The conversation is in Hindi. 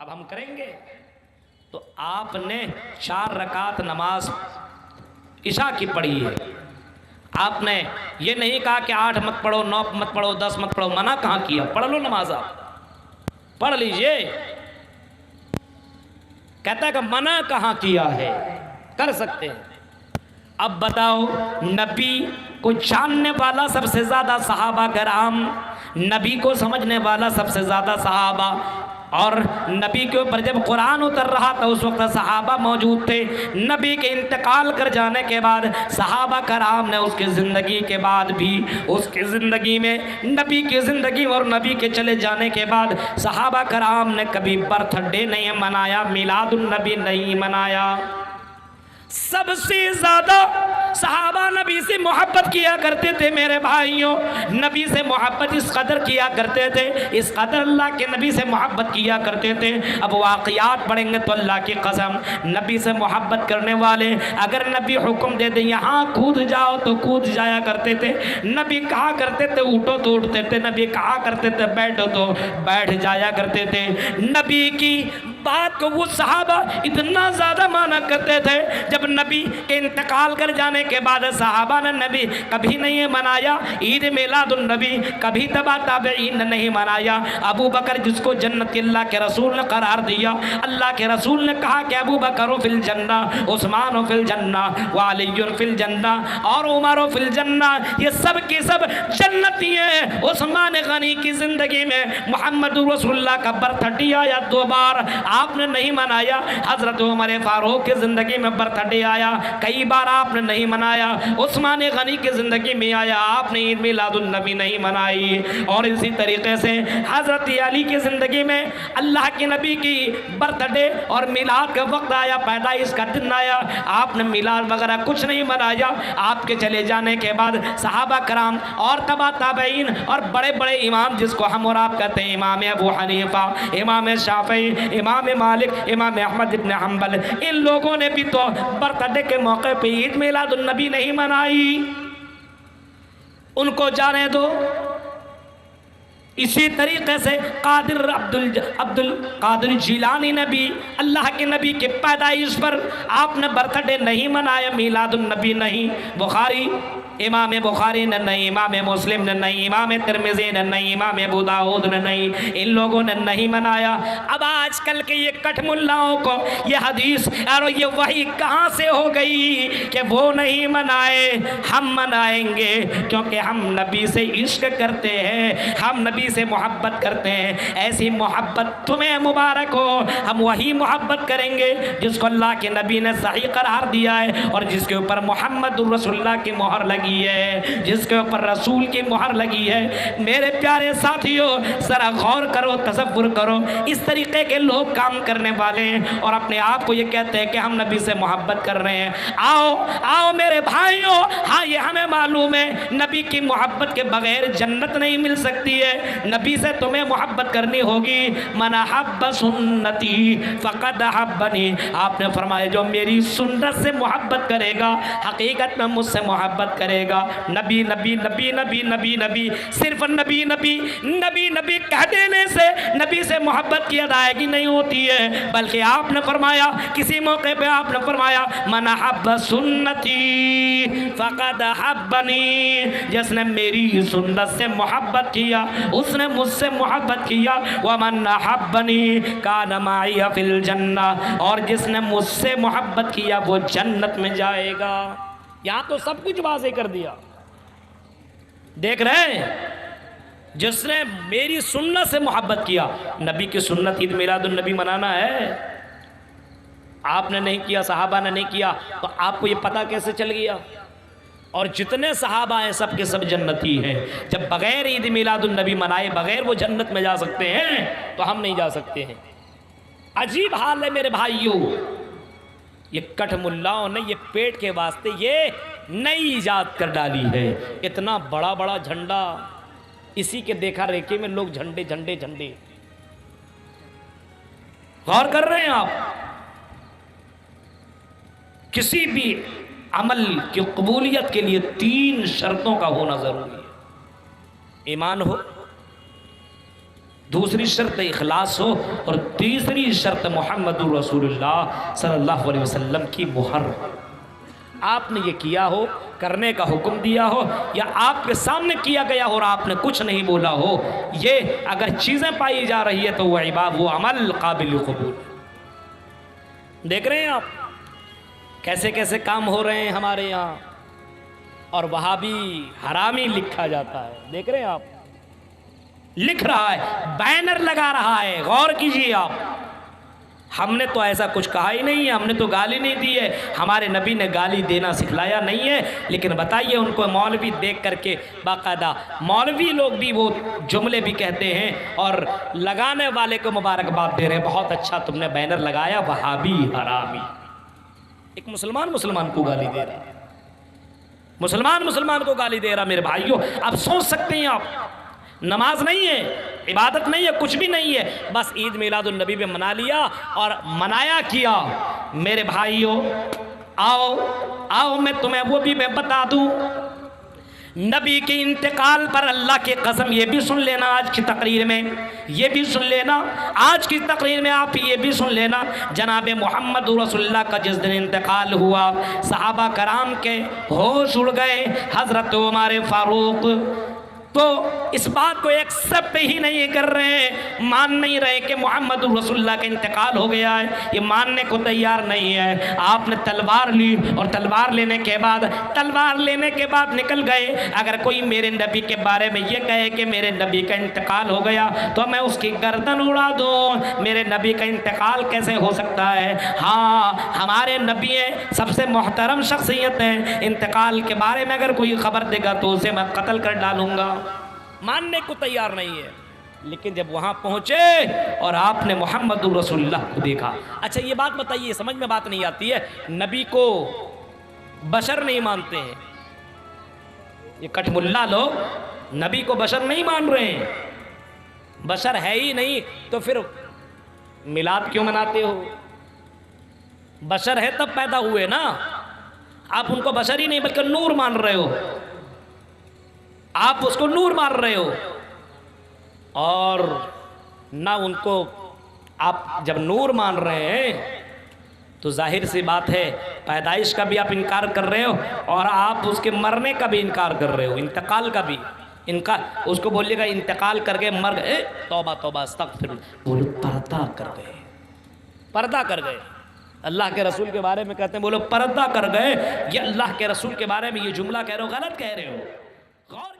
अब हम करेंगे। तो आपने 4 रकात नमाज इशा की पढ़ी है। आपने ये नहीं कहा कि 8 मत पढ़ो, 9 मत पढ़ो, 10 मत पढ़ो, मना कहाँ किया? पढ़ लो नमाज, आप पढ़ लीजिए। कहता है कि मना कहाँ किया है? कर सकते हैं। अब बताओ, नबी को जानने वाला सबसे ज्यादा सहाबा कराम, नबी को समझने वाला सबसे ज्यादा सहाबा, और नबी के ऊपर जब कुरान उतर रहा था उस वक्त सहाबा मौजूद थे। नबी के इंतकाल कर जाने के बाद सहाबा कराम ने उसकी ज़िंदगी के बाद भी, उसकी ज़िंदगी में, नबी की ज़िंदगी और नबी के चले जाने के बाद सहाबा कराम ने कभी बर्थडे नहीं मनाया, मिलादुन नबी नहीं मनाया। सबसे ज़्यादा सहाबा नबी से मोहब्बत किया करते थे मेरे भाइयों। नबी से मोहब्बत इस कदर किया करते थे, इस कदर अल्लाह के नबी से मोहब्बत किया करते थे। अब वाक़ियात पढ़ेंगे तो अल्लाह की कसम, नबी से मोहब्बत करने वाले अगर नबी हुक्म दे दे यहाँ कूद जाओ तो कूद जाया करते थे। नबी कहा करते थे उठो तो उठते थे, नबी कहा करते थे बैठो तो बैठ जाया करते थे। नबी की बात को वो सहाबा इतना ज़्यादा माना करते थे। जब नबी के इंतकाल कर जाने के बाद सहाबा ने नबी कभी नहीं मनाया ईद मिलादुन नबी, कभी तबा ताबईन ने नहीं मनाया। अबू बकर जिसको जन्नत के अल्लाह के रसूल ने करार दिया, अल्लाह के रसूल ने कहा कि अबू बकर फिल जन्ना, उस्मान फिल जन्ना, वाली फिल जन्ना और उमर फिल जन्ना, ये सब के सब जन्नती हैं। उस्मान गनी की ज़िंदगी में मोहम्मद रसूलुल्लाह का बर्थडे आया 2 बार, आपने नहीं मनाया। हज़रत उमर फारूक की ज़िंदगी में बर्थडे आया, कई बार आपने नहीं मनाया। उस्मान गनी की ज़िंदगी में आया, आपने ईद मिलादुन नबी नहीं मनाई। और इसी तरीके से हज़रत अली की ज़िंदगी में अल्लाह के नबी की बर्थडे और मिलाद का वक्त आया, पैदाइश का दिन आया, आपने मिलाद वगैरह कुछ नहीं मनाया। आपके चले जाने के बाद सहाबा कराम और तबा ताबईन और बड़े बड़े इमाम जिसको हम और आप कहते हैं, इमाम अबू हनीफा, इमाम शाफई, इमाम मालिक, इमाम अहमद इब्न हम्बल, इन लोगों ने भी तो बर्थडे के मौके पे ईद मिलादुन नबी नहीं मनाई। उनको जाने दो। इसी तरीके से अब्दुल कादिर जिलानी ने भी अल्लाह के नबी के पैदाइश पर आपने बर्थडे नहीं मनाया, मिलादुन नबी नहीं। बुखारी, इमाम बुखारी ने नहीं, इमाम मुस्लिम ने नहीं, इमाम तिरमिज़ी ने नहीं, इमाम अबू दाऊद ने नहीं, इन लोगों ने नहीं मनाया। अब आजकल के ये कठमुल्लाओं को ये हदीस और ये वही कहाँ से हो गई कि वो नहीं मनाए, हम मनाएंगे क्योंकि हम नबी से इश्क करते हैं, हम नबी से मोहब्बत करते हैं। ऐसी मोहब्बत तुम्हें मुबारक हो। हम वही मोहब्बत करेंगे जिसको अल्लाह के नबी ने सही करार दिया है और जिसके ऊपर मोहम्मद रसूलुल्लाह की मोहर लगी है, जिसके ऊपर रसूल की मोहर लगी है। मेरे प्यारे साथियों, जरा गौर करो, तसव्वुर करो, इस तरीके के लोग काम करने वाले हैं और अपने आप को ये कहते हैं कि हम नबी से मोहब्बत कर रहे हैं। आओ आओ मेरे भाइयों, हाँ ये हमें मालूम है नबी की मोहब्बत के बगैर जन्नत नहीं मिल सकती है। नबी से तुम्हें मोहब्बत करनी होगी। मन हब्ब सुन्नती फ़क़द हब्बनी, आपने फरमाया जो मेरी सुन्नत से मोहब्बत करेगा हकीकत में मुझसे मोहब्बत करेगा। नबी नबी नबी नबी नबी नबी, सिर्फ नबी नबी नबी नबी कह देने से नबी से मोहब्बत की अदायगी नहीं होती है, बल्कि आपने फरमाया किसी मौके पे आपने फरमाया मन हब्ब सुन्नती फ़क़द हब्बनी, जिसने मेरी सुन्नत से मोहब्बत किया उसने मुझसे मोहब्बत किया। वमन हब्बनी कान माई फिल जन्ना, और जिसने मुझसे मोहब्बत किया वो जन्नत में जाएगा। यहाँ तो सब कुछ वाज़ेह कर दिया। देख रहे हैं, जिसने मेरी सुन्नत से मोहब्बत किया, नबी की सुन्नत ईद मिलादुन नबी मनाना है, आपने नहीं किया, सहाबा ने नहीं किया, तो आपको ये पता कैसे चल गया? और जितने सहाबा हैं सब के सब जन्नती हैं। जब बगैर ईद मिलादुन नबी मनाए बगैर वो जन्नत में जा सकते हैं तो हम नहीं जा सकते हैं। अजीब हाल है मेरे भाइयों। ये कठमुल्लाओं ने ये पेट के वास्ते ये नई इजाद कर डाली है। इतना बड़ा बड़ा झंडा, इसी के देखा रेखे में लोग झंडे झंडे झंडे। गौर कर रहे हैं आप? किसी भी अमल की कबूलियत के लिए 3 शर्तों का होना जरूरी है। ईमान हो, दूसरी शर्त इखलास हो और तीसरी शर्त मोहम्मदुर रसूलुल्लाह सल्लल्लाहु अलैहि वसल्लम की मुहर। आपने ये किया हो, करने का हुक्म दिया हो, या आपके सामने किया गया हो और आपने कुछ नहीं बोला हो, ये अगर चीज़ें पाई जा रही है तो वह इबाद, वो अमल काबिल कबूल। देख रहे हैं आप कैसे कैसे काम हो रहे हैं हमारे यहाँ, और वहाबी हरामी लिखा जाता है। देख रहे हैं आप, लिख रहा है, बैनर लगा रहा है। गौर कीजिए आप, हमने तो ऐसा कुछ कहा ही नहीं है, हमने तो गाली नहीं दी है, हमारे नबी ने गाली देना सिखलाया नहीं है। लेकिन बताइए उनको मौलवी देख करके, बाकायदा मौलवी लोग भी वो जुमले भी कहते हैं और लगाने वाले को मुबारकबाद दे रहे हैं, बहुत अच्छा तुमने बैनर लगाया, वहाबी हरामी। एक मुसलमान मुसलमान को गाली दे रहा, मुसलमान मुसलमान को गाली दे रहा। मेरे भाइयों, अब सोच सकते हैं आप, नमाज नहीं है, इबादत नहीं है, कुछ भी नहीं है, बस ईद मिलादुन नबी में मना लिया और मनाया किया। मेरे भाइयों आओ आओ, मैं तुम्हें वो भी मैं बता दूं, नबी के इंतकाल पर अल्लाह की कसम, ये भी सुन लेना आज की तकरीर में, ये भी सुन लेना आज की तकरीर में, आप ये भी सुन लेना, जनाब मोहम्मद रसूलुल्लाह का जिस दिन इंतकाल हुआ, सहाबा कराम के होश उड़ गए। हज़रत उमर फारूक तो इस बात को एक्सेप्ट ही नहीं कर रहे, मान नहीं रहे कि मोहम्मद रसूलुल्लाह का इंतकाल हो गया है, ये मानने को तैयार नहीं है। आपने तलवार ली और तलवार लेने के बाद निकल गए। अगर कोई मेरे नबी के बारे में ये कहे कि मेरे नबी का इंतकाल हो गया तो मैं उसकी गर्दन उड़ा दूँ। मेरे नबी का इंतकाल कैसे हो सकता है? हाँ, हमारे नबी सबसे मोहतरम शख्सियत है, इंतकाल के बारे में अगर कोई खबर देगा तो उसे मैं कत्ल कर डालूंगा। मानने को तैयार नहीं है। लेकिन जब वहां पहुंचे और आपने मोहम्मद रसूलुल्लाह को देखा, अच्छा ये बात बताइए, समझ में बात नहीं आती है, नबी को बशर नहीं मानते हैं ये कठमुल्ला लोग, नबी को बशर नहीं मान रहे हैं, बशर है ही नहीं तो फिर मिलाद क्यों मनाते हो? बशर है तब पैदा हुए ना, आप उनको बशर ही नहीं बल्कि नूर मान रहे हो, आप उसको नूर मान रहे हो। और ना उनको आप जब नूर मान रहे हैं तो जाहिर सी बात है पैदाइश का भी आप इनकार कर रहे हो और आप उसके मरने का भी इनकार कर रहे हो, इंतकाल का भी इनका। उसको बोलिएगा इंतकाल करके मर गए, तौबा तौबा अस्तगफिर, बोलो पर्दा कर गए, पर्दा कर गए। अल्लाह के रसूल के बारे में कहते हैं बोलो पर्दा कर गए, ये अल्लाह के रसूल के बारे में ये जुमला कह रहे हो, गलत कह रहे हो। गौर